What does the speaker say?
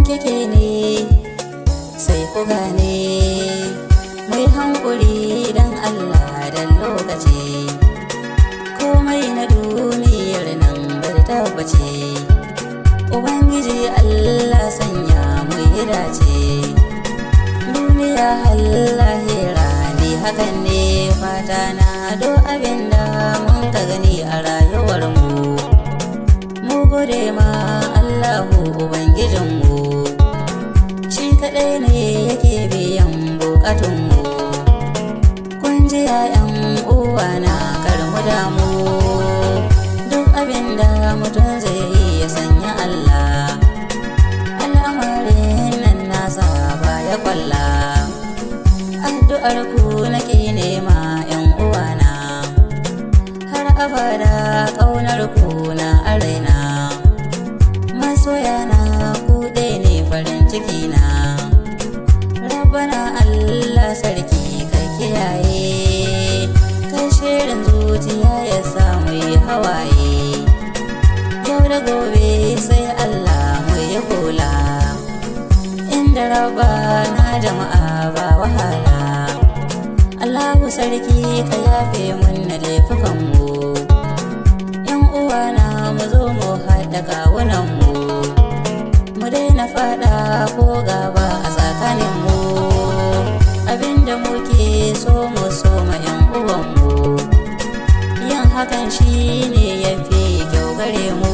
kike ne sai ku gane, mai hankuri dan Allah dan lokaci, komai na duniyar nan bai tabbace. Ubangiji Allah sanya mu yi dace, duniya lahira ne hakan ne fata na. Do abinda mun ka gani a rayuwar mu, mu gode ma Allahu Ubangijinmu, shi kaɗai ne yake biyan bukatunmu. Kun ji ‘ya'yan uwana kar mu damu, duk abinda mutum zai yi ya sanya Allah, al'amarin nan nasa ba ya kwalla. Addu'ar ku nake nema ‘yan uwana, har abada ƙaunar ku na araina. Masoyana ku ɗaya ne farin ciki na, Rabbana Allah sarki ka kiyaye, kai shirin zuciya ya samu yi hawaye. Yau da gobe sai Allah mu yi kula, inda Rabbana jama'a ba wahala. Allahu sarki ka yafe mun na laifukanmu, ‘yan uwana mu zo mu haɗa kawunanmu, mu daina faɗa ko gaba a tsakaninmu. Abinda muke so mu so ma ‘yan uwanmu, yin hakan shi ne ya fi kyau gare mu.